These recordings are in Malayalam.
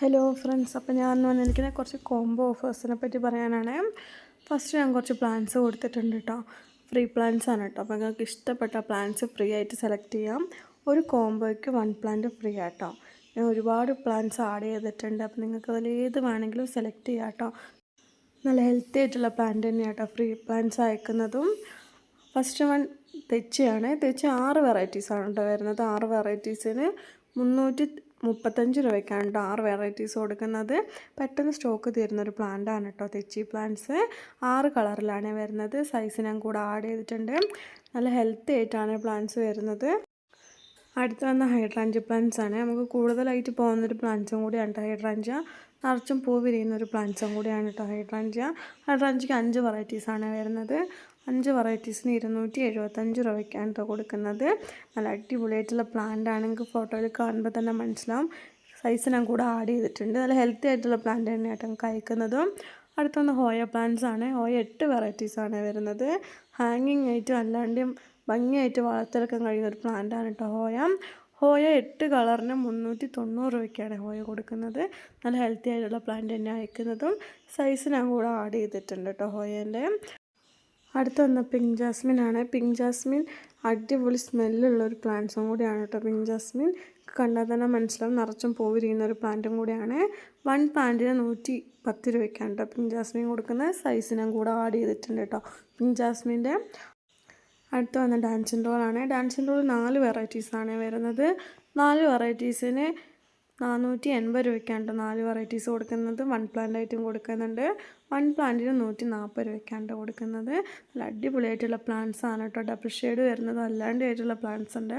ഹലോ ഫ്രണ്ട്സ്, അപ്പോൾ ഞാൻ വന്നിരിക്കുന്ന കുറച്ച് കോംബോ ഓഫേഴ്സിനെ പറ്റി പറയാനാണ്. ഫസ്റ്റ് ഞാൻ കുറച്ച് പ്ലാൻസ് കൊടുത്തിട്ടുണ്ട് കേട്ടോ. ഫ്രീ പ്ലാൻസ് ആണ് കേട്ടോ. അപ്പോൾ നിങ്ങൾക്ക് ഇഷ്ടപ്പെട്ട പ്ലാൻസ് ഫ്രീ ആയിട്ട് സെലക്ട് ചെയ്യാം. ഒരു കോംബോയ്ക്ക് 1 പ്ലാന്റ് ഫ്രീ ആട്ടോ. ഞാൻ ഒരുപാട് പ്ലാൻസ് ആഡ് ചെയ്തിട്ടുണ്ട്. അപ്പോൾ നിങ്ങൾക്ക് അതിൽ ഏത് വേണമെങ്കിലും സെലക്ട് ചെയ്യാം കേട്ടോ. നല്ല ഹെൽത്തി ആയിട്ടുള്ള പ്ലാന്റ് തന്നെയാണ് കേട്ടോ ഫ്രീ പ്ലാൻസ് അയക്കുന്നതും. ഫസ്റ്റ് വൺ തെച്ചിയാണ്. തെച്ചി 6 വെറൈറ്റീസാണ് കേട്ടോ വരുന്നത്. 6 വെറൈറ്റീസിന് 335 രൂപയ്ക്കാണ് കേട്ടോ 6 വെറൈറ്റീസ് കൊടുക്കുന്നത്. പെട്ടെന്ന് സ്റ്റോക്ക് തീരുന്നൊരു പ്ലാന്റാണ് കേട്ടോ തെച്ചി പ്ലാന്റ്സ്. 6 കളറിലാണ് വരുന്നത്. സൈസ് ഞാൻ കൂടെ ആഡ് ചെയ്തിട്ടുണ്ട്. നല്ല ഹെൽത്തി ആയിട്ടാണ് പ്ലാന്റ്സ് വരുന്നത്. അടുത്ത് വന്ന ഹൈഡ്രാഞ്ച പ്ലാന്റ്സ് ആണ്. നമുക്ക് കൂടുതലായിട്ട് പോകുന്നൊരു പ്ലാന്റ്സും കൂടിയാണ് കേട്ടോ ഹൈഡ്രാഞ്ച. നിറച്ചും പൂ വിരിയുന്നൊരു പ്ലാന്റ്സും കൂടിയാണ് കേട്ടോ ഹൈഡ്രാഞ്ച. ഹൈഡ്രാഞ്ചയ്ക്ക് 5 വെറൈറ്റീസാണ് വരുന്നത്. 5 വെറൈറ്റീസിന് 275 രൂപയ്ക്കാണ് കേട്ടോ കൊടുക്കുന്നത്. നല്ല അടിപൊളിയായിട്ടുള്ള പ്ലാന്റ് ആണ്. നിങ്ങൾക്ക് ഫോട്ടോയിൽ കാണുമ്പോൾ തന്നെ മനസ്സിലാവും. സൈസ് ഞാൻ കൂടെ ആഡ് ചെയ്തിട്ടുണ്ട്. നല്ല ഹെൽത്തി ആയിട്ടുള്ള പ്ലാന്റ് തന്നെയാട്ടോ നമുക്ക് അയക്കുന്നതും. അടുത്തൊന്ന് ഹോയ പ്ലാന്റ്സ് ആണ്. ഹോയ 8 വെറൈറ്റീസാണ് വരുന്നത്. ഹാങ്ങിങ് ആയിട്ടും അല്ലാണ്ടും ഭംഗിയായിട്ട് വളർത്തെടുക്കാൻ കഴിയുന്ന ഒരു പ്ലാന്റാണ് കേട്ടോ ഹോയ 8 കളറിന് 390 രൂപയ്ക്കാണ് ഹോയ കൊടുക്കുന്നത്. നല്ല ഹെൽത്തി ആയിട്ടുള്ള പ്ലാന്റ് തന്നെ അയക്കുന്നതും. സൈസ് ഞാൻ കൂടെ ആഡ് ചെയ്തിട്ടുണ്ട് കേട്ടോ ഹോയേൻ്റെ. അടുത്ത് വന്ന പിങ്ക് ജാസ്മിൻ ആണ്. പിങ്ക് ജാസ്മിൻ അടിപൊളി സ്മെല്ലുള്ളൊരു പ്ലാന്റ്സും കൂടിയാണ് കേട്ടോ പിങ്ക് ജാസ്മിൻ. കണ്ടാൽ തന്നെ മനസ്സിലാവും നിറച്ചും പൂ വിരിയുന്ന ഒരു പ്ലാന്റും കൂടിയാണ്. 1 പ്ലാന്റിന് 110 രൂപയ്ക്കാണ് കേട്ടോ പിങ്ക് ജാസ്മിൻ കൊടുക്കുന്നത്. സൈസ് ഞാൻ കൂടെ ആഡ് ചെയ്തിട്ടുണ്ട് കേട്ടോ പിങ്ക് ജാസ്മിൻ്റെ. അടുത്ത് വന്ന ഡാൻസിൻ റോളാണ്. ഡാൻസിൻ റോൾ 4 വെറൈറ്റീസാണ് വരുന്നത്. 4 വെറൈറ്റീസിന് 480 രൂപയ്ക്കാണ് കേട്ടോ 4 വെറൈറ്റീസ് കൊടുക്കുന്നത്. 1 പ്ലാന്റ് ആയിട്ടും കൊടുക്കുന്നുണ്ട്. 1 പ്ലാന്റിന് 140 രൂപയ്ക്കാണ് കൊടുക്കുന്നത്. നല്ല അടിപൊളിയായിട്ടുള്ള പ്ലാന്റ്സ് ആണ് കേട്ടോ. ഡബിൾ ഷെയ്ഡ് വരുന്നതും അല്ലാണ്ട് ആയിട്ടുള്ള പ്ലാന്റ്സ് ഉണ്ട്.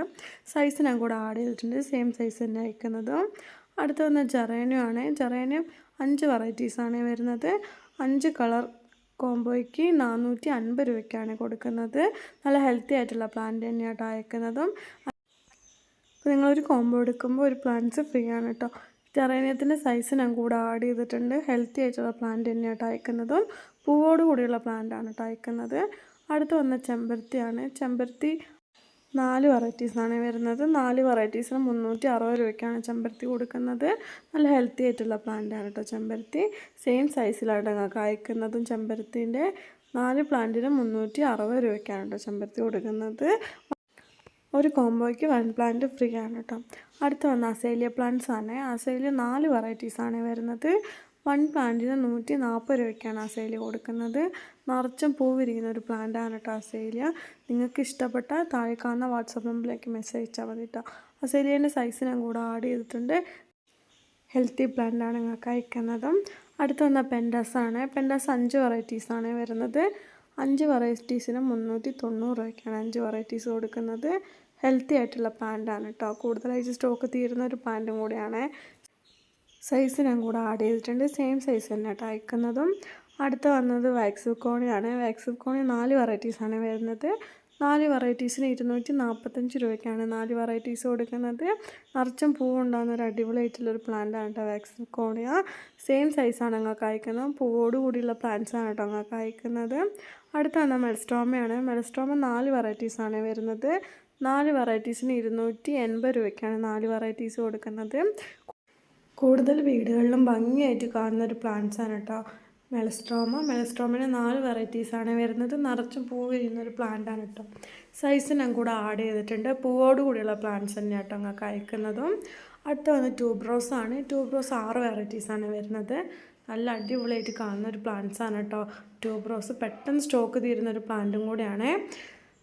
സൈസ് ഞാൻ കൂടെ ആഡ് ചെയ്തിട്ടുണ്ട്. സെയിം സൈസ് തന്നെ അയക്കുന്നതും. അടുത്ത് വന്ന ജെറേനിയം ആണ്. ജെറേനിയം 5 വെറൈറ്റീസാണ് വരുന്നത്. 5 കളർ കോംബോയ്ക്ക് 450 രൂപയ്ക്കാണ് കൊടുക്കുന്നത്. നല്ല ഹെൽത്തി ആയിട്ടുള്ള പ്ലാന്റ് തന്നെയാട്ടോ അയക്കുന്നതും. അപ്പോൾ നിങ്ങളൊരു കോംബോ എടുക്കുമ്പോൾ ഒരു പ്ലാന്റ്സ് ഫ്രീ ആണ് കേട്ടോ. ജെറേനിയത്തിൻ്റെ സൈസ് ഞാൻ കൂടെ ആഡ് ചെയ്തിട്ടുണ്ട്. ഹെൽത്തി ആയിട്ടുള്ള പ്ലാന്റ് തന്നെയാട്ടോ അയക്കുന്നതും. പൂവോട് കൂടിയുള്ള പ്ലാന്റ് ആണ് കേട്ടോ അയക്കുന്നത്. അടുത്ത് വന്ന ചെമ്പരത്തിയാണ്. ചെമ്പരത്തി 4 വെറൈറ്റീസാണ് വരുന്നത്. 4 വെറൈറ്റീസിന് 360 രൂപയ്ക്കാണ് ചെമ്പരത്തി കൊടുക്കുന്നത്. നല്ല ഹെൽത്തി ആയിട്ടുള്ള പ്ലാന്റ് ആണ് കേട്ടോ ചെമ്പരത്തി. സെയിം സൈസിലാണ് നിങ്ങൾക്ക് അയക്കുന്നതും. ചെമ്പരത്തിൻ്റെ 4 പ്ലാന്റിന് 360 രൂപയ്ക്കാണ് കേട്ടോ ചെമ്പരത്തി കൊടുക്കുന്നത്. ഒരു കോംബോയ്ക്ക് 1 പ്ലാന്റ് ഫ്രീ ആണ് കേട്ടോ. അടുത്ത് വന്ന അസേലിയ പ്ലാന്റ്സ് ആണ്. അസേലിയ 4 വെറൈറ്റീസാണ് വരുന്നത്. 1 പ്ലാന്റിന് 140 രൂപയ്ക്കാണ് അസേലിയ കൊടുക്കുന്നത്. നിറച്ചും പൂ വിരിയുന്ന ഒരു പ്ലാന്റാണ് കേട്ടോ അസേലിയ. നിങ്ങൾക്ക് ഇഷ്ടപ്പെട്ട താഴെ കാണുന്ന വാട്സപ്പ് നമ്പറിലേക്ക് മെസ്സേജ് അയച്ചാൽ മതി കേട്ടോ. അസേലിയേൻ്റെ സൈസ് ഞാൻ കൂടെ ആഡ് ചെയ്തിട്ടുണ്ട്. ഹെൽത്തി പ്ലാന്റാണ് നിങ്ങൾക്ക് അയക്കുന്നതും. അടുത്ത് വന്ന പെൻഡസ് ആണ്. പെൻഡസ് 5 വെറൈറ്റീസാണ് വരുന്നത്. 5 വെറൈറ്റീസിന് 390 രൂപയ്ക്കാണ് 5 വെറൈറ്റീസ് കൊടുക്കുന്നത്. ഹെൽത്തി ആയിട്ടുള്ള പ്ലാന്റാണ് കേട്ടോ. കൂടുതലായിട്ട് സ്റ്റോക്ക് തീരുന്ന ഒരു പ്ലാന്റും കൂടിയാണ്. സൈസ് ഞാൻ കൂടെ ആഡ് ചെയ്തിട്ടുണ്ട്. സെയിം സൈസ് തന്നെ കേട്ടോ അയക്കുന്നതും. അടുത്ത് വന്നത് വാക്സിക്കോണിയാണ്. വാക്സിക്കോണി 4 വെറൈറ്റീസാണ് വരുന്നത്. 4 വെറൈറ്റീസിന് 245 രൂപയ്ക്കാണ് 4 വെറൈറ്റീസ് കൊടുക്കുന്നത്. നിറച്ചും പൂവുണ്ടാകുന്ന ഒരു അടിപൊളിയായിട്ടുള്ളൊരു പ്ലാന്റാണ് കേട്ടോ വാക്സിക്കോണിയ. സെയിം സൈസാണ് നിങ്ങൾക്ക് അയക്കുന്നത്. പൂവോട് കൂടിയുള്ള പ്ലാന്റ്സാണ് കേട്ടോ നിങ്ങൾക്ക് അയക്കുന്നത്. അടുത്താണ് മെൽസ്ട്രോമയാണ്. മെൽസ്ട്രോമ 4 വെറൈറ്റീസാണ് വരുന്നത്. 4 വെറൈറ്റീസിന് 280 രൂപയ്ക്കാണ് 4 വെറൈറ്റീസ് കൊടുക്കുന്നത്. കൂടുതൽ വീടുകളിലും ഭംഗിയായിട്ട് കാണുന്നൊരു പ്ലാന്റ്സാണ് കേട്ടോ മെലസ്ട്രോമിന് 4 വെറൈറ്റീസാണ് വരുന്നത്. നിറച്ചും പൂ വിരിയുന്നൊരു പ്ലാന്റാണ് കേട്ടോ. സൈസ് ഞാൻ കൂടെ ആഡ് ചെയ്തിട്ടുണ്ട്. പൂവോട് കൂടിയുള്ള പ്ലാന്റ്സ് തന്നെയാണ് കേട്ടോ നിങ്ങൾക്ക് അയക്കുന്നതും. അടുത്ത വന്ന് ട്യൂബ്രോസ് ആണ്. ട്യൂബ്രോസ് 6 വെറൈറ്റീസാണ് വരുന്നത്. നല്ല അടിപൊളിയായിട്ട് കാണുന്ന ഒരു പ്ലാന്റ്സാണ് കേട്ടോ ട്യൂബ്രോസ്. പെട്ടെന്ന് സ്റ്റോക്ക് തീരുന്നൊരു പ്ലാന്റും കൂടിയാണ്.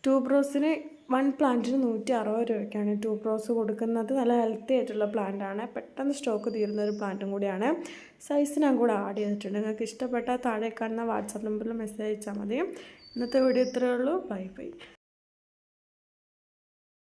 ട്യൂബ്രോസിന് 1 പ്ലാന്റിന് 160 രൂപയ്ക്കാണ് ട്യൂബ്രോസ് കൊടുക്കുന്നത്. നല്ല ഹെൽത്തി ആയിട്ടുള്ള പ്ലാന്റാണ്. പെട്ടെന്ന് സ്റ്റോക്ക് തീരുന്ന ഒരു പ്ലാന്റും കൂടിയാണ്. സൈസ് ഞാൻ കൂടെ ആഡ് ചെയ്തിട്ടുണ്ട്. നിങ്ങൾക്ക് ഇഷ്ടപ്പെട്ടാൽ താഴെ കാണുന്ന വാട്സാപ്പ് നമ്പറിൽ മെസ്സേജ് അയച്ചാൽ മതി. ഇന്നത്തെ വീഡിയോ ഇത്രയേ ഉള്ളൂ. Bye bye.